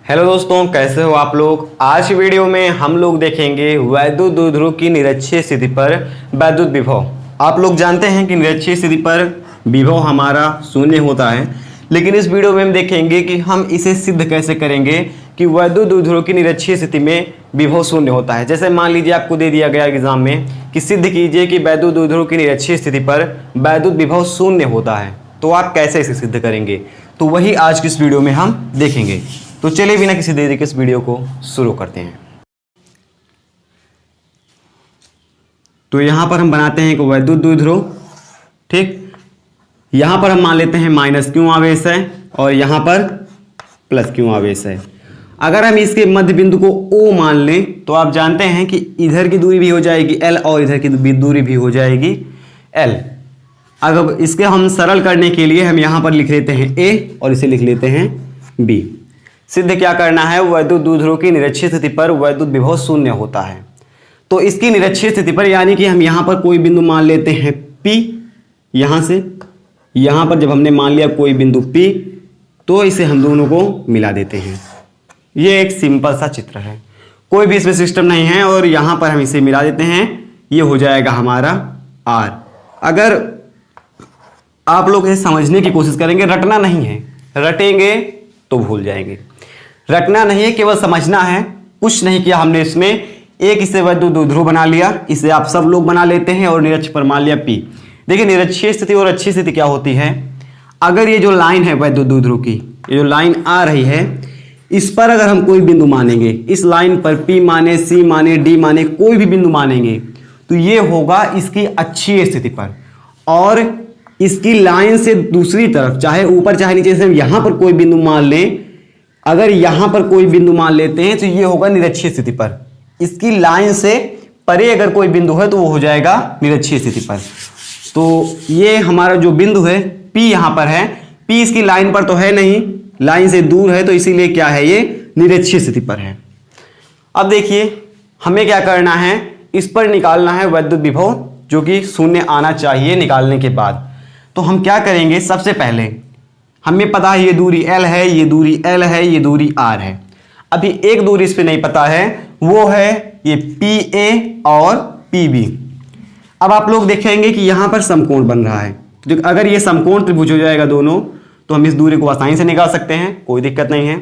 Hello दोस्तों, कैसे हो आप लोग। आज की वीडियो में हम लोग देखेंगे वैद्युत द्विध्रुव की निरक्षीय स्थिति पर वैद्युत विभव। आप लोग जानते हैं कि निरक्षीय स्थिति पर विभव हमारा शून्य होता है, लेकिन इस वीडियो में हम देखेंगे कि हम इसे सिद्ध कैसे करेंगे कि वैद्युत द्विध्रुव की निरक्षीय स्थिति में विभव शून्य होता है। जैसे मान लीजिए आपको दे दिया गया एग्जाम में कि सिद्ध कीजिए कि वैद्युत द्विध्रुव की निरक्षीय स्थिति पर वैद्युत विभव शून्य होता है, तो आप कैसे इसे सिद्ध करेंगे, तो वही आज की इस वीडियो में हम देखेंगे। तो चलिए बिना किसी देरी के इस वीडियो को शुरू करते हैं। तो यहां पर हम बनाते हैं एक वैद्युत द्विध्रुव। ठीक, यहां पर हम मान लेते हैं माइनस क्यू आवेश है और यहां पर प्लस क्यू आवेश है। अगर हम इसके मध्य बिंदु को O मान लें तो आप जानते हैं कि इधर की दूरी भी हो जाएगी L और इधर की दूरी भी हो जाएगी L। अगर इसके हम सरल करने के लिए हम यहां पर लिख लेते हैं A और इसे लिख लेते हैं B। सिद्ध क्या करना है, वैद्युत द्विध्रुव की निरक्षीय स्थिति पर वैद्युत विभव शून्य होता है। तो इसकी निरक्षीय स्थिति पर यानी कि हम यहां पर कोई बिंदु मान लेते हैं P। यहां से यहां पर जब हमने मान लिया कोई बिंदु P, तो इसे हम दोनों को मिला देते हैं। ये एक सिंपल सा चित्र है, कोई भी इसमें सिस्टम नहीं है और यहां पर हम इसे मिला देते हैं। ये हो जाएगा हमारा R। अगर आप लोग इसे समझने की कोशिश करेंगे, रटना नहीं है, रटेंगे तो भूल जाएंगे। रटना नहीं है, केवल समझना है। कुछ नहीं किया हमने इसमें, एक इसे वैद्युत द्विध्रुव बना लिया, इसे आप सब लोग बना लेते हैं और निरक्ष पर मान लिया P। देखिए निरक्षीय स्थिति और अच्छी स्थिति क्या होती है, अगर ये जो लाइन है वैद्युत द्विध्रुव की, ये जो लाइन आ रही है, इस पर अगर हम कोई बिंदु मानेंगे, इस लाइन पर P माने, C माने, D माने, कोई भी बिंदु मानेंगे, तो ये होगा इसकी अच्छी स्थिति पर। और इसकी लाइन से दूसरी तरफ, चाहे ऊपर चाहे नीचे, से हम यहां पर कोई बिंदु मान लें, अगर यहां पर कोई बिंदु मान लेते हैं तो ये होगा निरक्षीय स्थिति पर। इसकी लाइन से परे अगर कोई बिंदु है तो वो हो जाएगा निरक्षीय स्थिति पर। तो ये हमारा जो बिंदु है P यहां पर है, P इसकी लाइन पर तो है नहीं, लाइन से दूर है, तो इसीलिए क्या है, ये निरक्षीय स्थिति पर है। अब देखिए हमें क्या करना है, इस पर निकालना है वैद्युत विभव, जो कि शून्य आना चाहिए निकालने के बाद। तो हम क्या करेंगे, सबसे पहले हमें पता है ये दूरी L है, ये दूरी L है, ये दूरी R है। अभी एक दूरी इस पे नहीं पता है, वो है ये PA और PB। अब आप लोग देखेंगे कि यहां पर समकोण बन रहा है, जो अगर ये समकोण त्रिभुज हो जाएगा दोनों, तो हम इस दूरी को आसानी से निकाल सकते हैं, कोई दिक्कत नहीं है।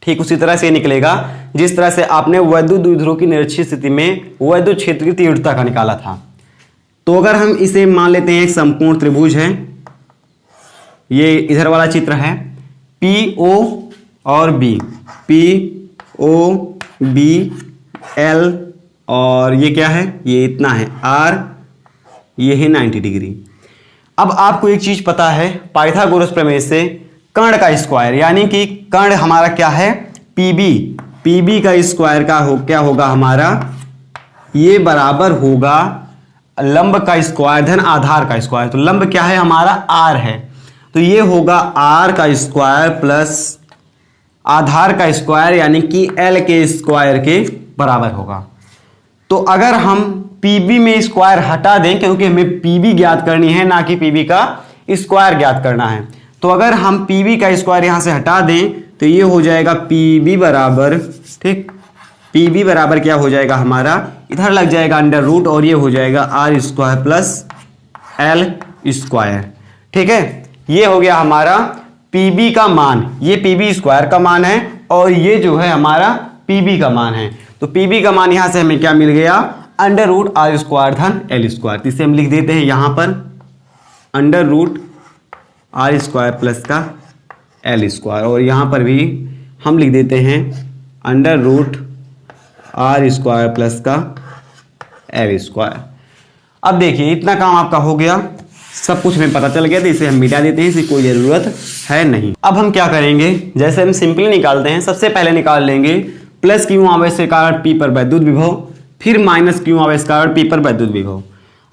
ठीक उसी तरह से निकलेगा जिस तरह से आपने वैद्युत द्विध्रुव की निरक्षीय स्थिति में वैद्युत क्षेत्र की तीव्रता का निकाला था। तो अगर हम इसे मान लेते हैं एक समकोण त्रिभुज है, ये इधर वाला चित्र है, PO और B, PO B L, और ये क्या है, ये इतना है R, ये है 90 डिग्री। अब आपको एक चीज पता है पाइथागोरस प्रमेय से, कर्ण का स्क्वायर, यानी कि कर्ण हमारा क्या है PB का स्क्वायर का क्या होगा हमारा, ये बराबर होगा लंब का स्क्वायर धन आधार का स्क्वायर। तो लंब क्या है हमारा R है, तो ये होगा R का स्क्वायर प्लस आधार का स्क्वायर, यानी कि L के स्क्वायर के बराबर होगा। तो अगर हम PB में स्क्वायर हटा दें, क्योंकि हमें PB ज्ञात करनी है ना कि PB का स्क्वायर ज्ञात करना है, तो अगर हम PB का स्क्वायर यहां से हटा दें तो ये हो जाएगा PB बराबर, ठीक, PB बराबर क्या हो जाएगा हमारा, इधर लग जाएगा अंडर रूट और ये हो जाएगा R square plus L square. ठीक है, ये हो गया हमारा PB का मान, ये PB स्क्वायर का मान है और ये जो है हमारा PB का मान है। तो PB का मान यहां से हमें क्या मिल गया, अंडर रूट R स्क्वायर धन L स्क्वायर। इसे हम लिख देते हैं यहां पर under root R square plus का L स्क्वायर, और यहां पर भी हम लिख देते हैं under root R square plus का L स्क्वायर। अब देखिए इतना काम आपका हो गया, सब कुछ हमें पता चल गया, तो इसे हम मिटा देते हैं, इसकी कोई ज़रूरत है नहीं। अब हम क्या करेंगे, जैसे हम सिंपली निकालते हैं, सबसे पहले निकाल लेंगे प्लस क्यू आवेश के कारण P पर वैद्युत विभव, फिर माइनस क्यू आवेश के कारण P पर वैद्युत विभव।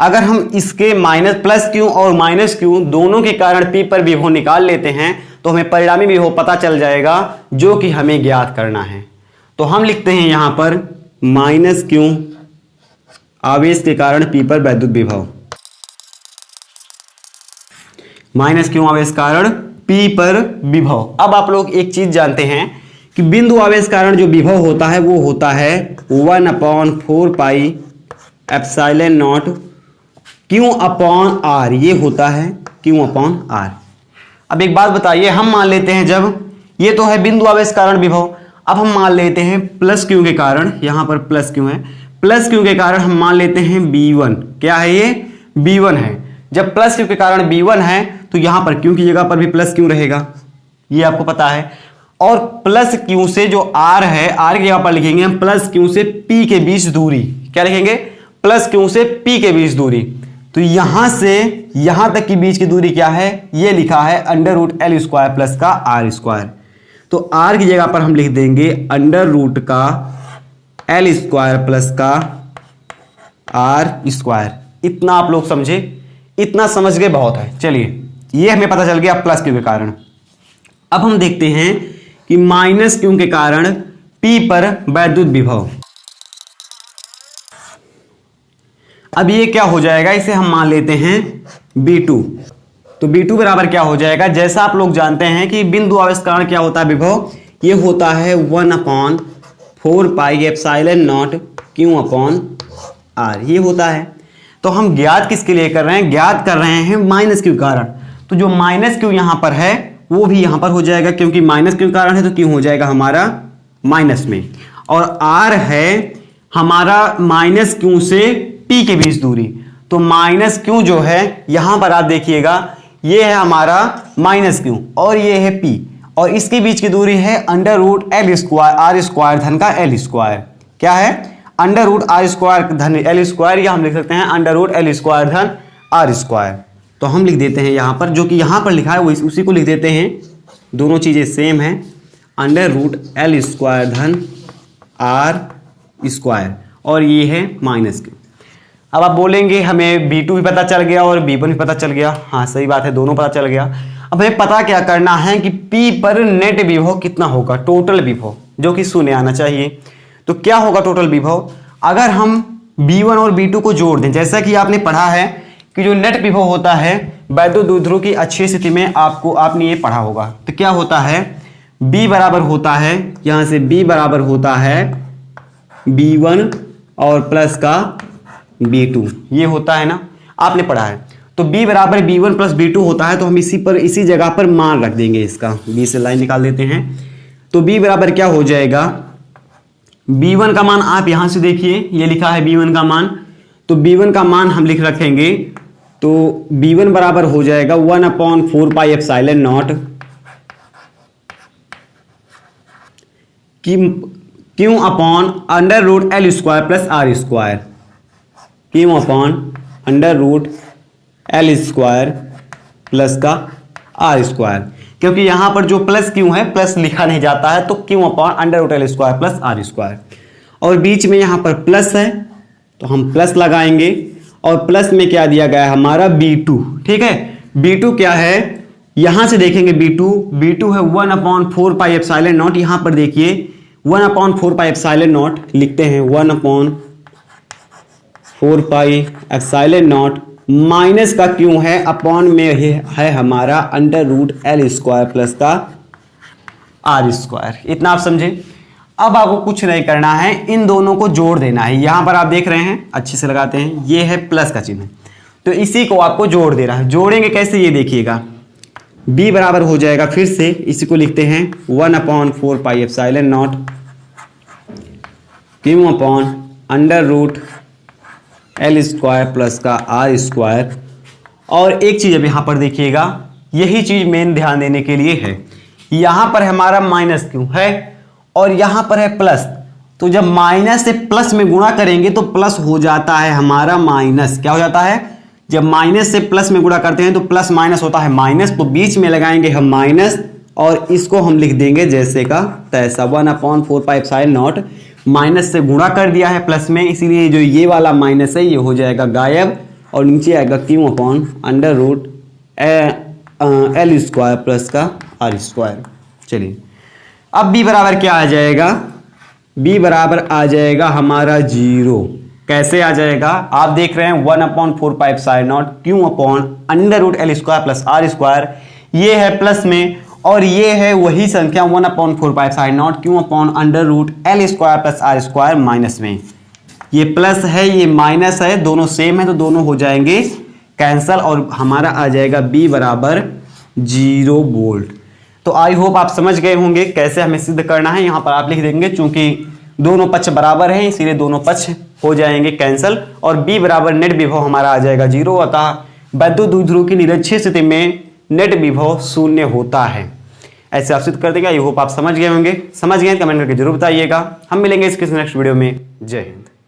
अगर हम इसके माइनस प्लस क्यू और माइनस क्यू दोनों के कारण P पर विभव निकाल लेते हैं, तो हमें परिणामी विभव पता चल जाएगा, जो कि हमें ज्ञात करना है। तो हम लिखते हैं यहां पर माइनस क्यू आवेश के कारण P पर वैद्युत विभव, माइनस क्यू आवेश कारण P पर विभव। अब आप लोग एक चीज जानते हैं कि बिंदु आवेश कारण जो विभव होता है वो होता है 1/4 pi epsilon naught Q upon R, ये होता है क्यू अपॉन आर। अब एक बात बताइए, हम मान लेते हैं जब ये तो है बिंदु आवेश कारण विभव, अब हम मान लेते हैं प्लस क्यू के कारण, यहां पर प्लस क्यू है, प्लस क्यू के कारण हम मान लेते हैं B1, क्या है ये B1 है। जब प्लस क्यू के कारण B1 है तो यहां पर क्यू की जगह पर भी प्लस क्यू रहेगा, ये आपको पता है। और प्लस क्यू से जो आर है, आर की जगह पर लिखेंगे हम प्लस क्यू से पी के बीच दूरी, क्या लिखेंगे, प्लस क्यू से पी के बीच दूरी। तो यहां से यहां तक की बीच की दूरी क्या है, ये लिखा है √L² प्लस का R²। तो R की जगह पर हम लिख देंगे √ का L² प्लस का R²। इतना आप लोग समझे, इतना समझ गए बहुत है। चलिए, ये हमें पता चल गया प्लस क्यू के कारण। अब हम देखते हैं कि माइनस क्यू के कारण P पर वैद्युत विभव। अब ये क्या हो जाएगा, इसे हम मान लेते हैं B2। तो B2 बराबर क्या हो जाएगा, जैसा आप लोग जानते हैं कि बिंदु आवेश कारण क्या होता है विभव, ये होता है 1/4 pi epsilon naught Q upon R, ये होता है। तो हम ज्ञात किसके लिए कर रहे हैं, ज्ञात कर रहे हैं माइनस क्यू कारण। तो जो माइनस क्यू यहां पर है वो भी यहां पर हो जाएगा, क्योंकि माइनस क्यू कारण है तो क्यू हो जाएगा हमारा माइनस में। और आर है हमारा माइनस क्यू से पी के बीच दूरी। तो माइनस क्यू जो है यहां पर आप देखिएगा, ये है हमारा माइनस क्यू और ये है पी, और इसके बीच की दूरी है √L² R² धन का L²। क्या है, √R² धन L², या हम लिख सकते हैं √L² धन R²। तो हम लिख देते हैं यहां पर, जो कि यहां पर लिखा है वो उसी को लिख देते हैं, दोनों चीजें सेम है, √L² धन R², और ये है माइनस क्यू। अब आप बोलेंगे हमें B2 भी पता चल गया और B1 भी पता चल गया। हाँ सही बात है, दोनों पता चल गया। अब हमें पता क्या करना है कि P पर नेट विभव कितना होगा, टोटल विभव, जो कि 0 आना चाहिए। तो क्या होगा टोटल विभव, अगर हम B1 और B2 को जोड़ दें, जैसा कि आपने पढ़ा है कि जो नेट विभव होता है वैद्युत द्विध्रुव की अच्छी स्थिति में, आपने ये पढ़ा होगा। तो क्या होता है, B बराबर होता है, यहां से B बराबर होता है B1 और प्लस का B2, ये होता है ना, आपने पढ़ा है। तो B बराबर B1 प्लस B2 होता है, तो हम इसी जगह पर मान रख देंगे इसका, B से लाइन निकाल देते हैं। तो B बराबर क्या हो जाएगा, B1 का मान आप यहां से देखिए, ये लिखा है B1 का मान, तो B1 का मान हम लिख रखेंगे। तो B1 बराबर हो जाएगा 1/4 pi epsilon naught Q upon √L² plus R², Q upon √L² plus का R²। क्योंकि यहां पर जो प्लस क्यू है, प्लस लिखा नहीं जाता है, तो Q upon √L² plus R²। और बीच में यहां पर प्लस है तो हम प्लस लगाएंगे, और प्लस में क्या दिया गया है हमारा B2, ठीक है। B2 क्या है, यहां से देखेंगे B2 है 1/4 पाई एप्सिलॉन नॉट, यहां पर देखिए 1/4 पाई एप्सिलॉन नॉट लिखते हैं, 1/4 पाई एप्सिलॉन नॉट, माइनस का क्यों है, अपॉन में है हमारा √L² प्लस का R²। इतना आप समझे। अब आपको कुछ नहीं करना है, इन दोनों को जोड़ देना है। यहां पर आप देख रहे हैं, अच्छे से लगाते हैं, ये है प्लस का चिन्ह, तो इसी को आपको जोड़ देना है। जोड़ेंगे कैसे, ये देखिएगा। B बराबर हो जाएगा, फिर से इसी को लिखते हैं 1/4 pi epsilon naught Q upon √L² plus का R²। और एक चीज अब यहां पर देखिएगा, यही चीज मेन ध्यान देने के लिए है। यहां पर हमारा माइनस क्यू है और यहां पर है प्लस, तो जब माइनस से प्लस में गुणा करेंगे तो प्लस हो जाता है हमारा माइनस। क्या हो जाता है, जब माइनस से प्लस में गुणा करते हैं तो प्लस माइनस होता है माइनस, तो बीच में लगाएंगे हम माइनस, और इसको हम लिख देंगे जैसे का तैसा 1/4 पाई एप्सिलॉन नॉट, माइनस से गुणा कर दिया है प्लस में, इसीलिए जो ये वाला माइनस है ये हो जाएगा गायब, और नीचे आएगा क्यू अपॉन √L² प्लस का R²। चलिए, अब B बराबर क्या आ जाएगा, B बराबर आ जाएगा हमारा 0। कैसे आ जाएगा, आप देख रहे हैं 1/4 pi epsilon naught Q upon √L² plus R², ये है प्लस में, और ये है वही संख्या 1/4π0 Q/√L² + R² माइनस में। ये प्लस है ये माइनस है, दोनों सेम है तो दोनों हो जाएंगे कैंसल और हमारा आ जाएगा B बराबर 0 वोल्ट। तो आई होप आप समझ गए होंगे कैसे हमें सिद्ध करना है। यहाँ पर आप लिख देंगे चूंकि दोनों पक्ष बराबर हैं इसीलिए दोनों पक्ष हो जाएंगे कैंसल और B बराबर नेट विभव हमारा आ जाएगा 0। अतः वैद्युत द्विध्रुव की निरक्षीय स्थिति में नेट विभव 0 होता है। ऐसे आप सिद्ध कर देगा। आई होप आप समझ गए होंगे। समझ गए कमेंट करके जरूर बताइएगा। हम मिलेंगे इसके नेक्स्ट वीडियो में। जय हिंद।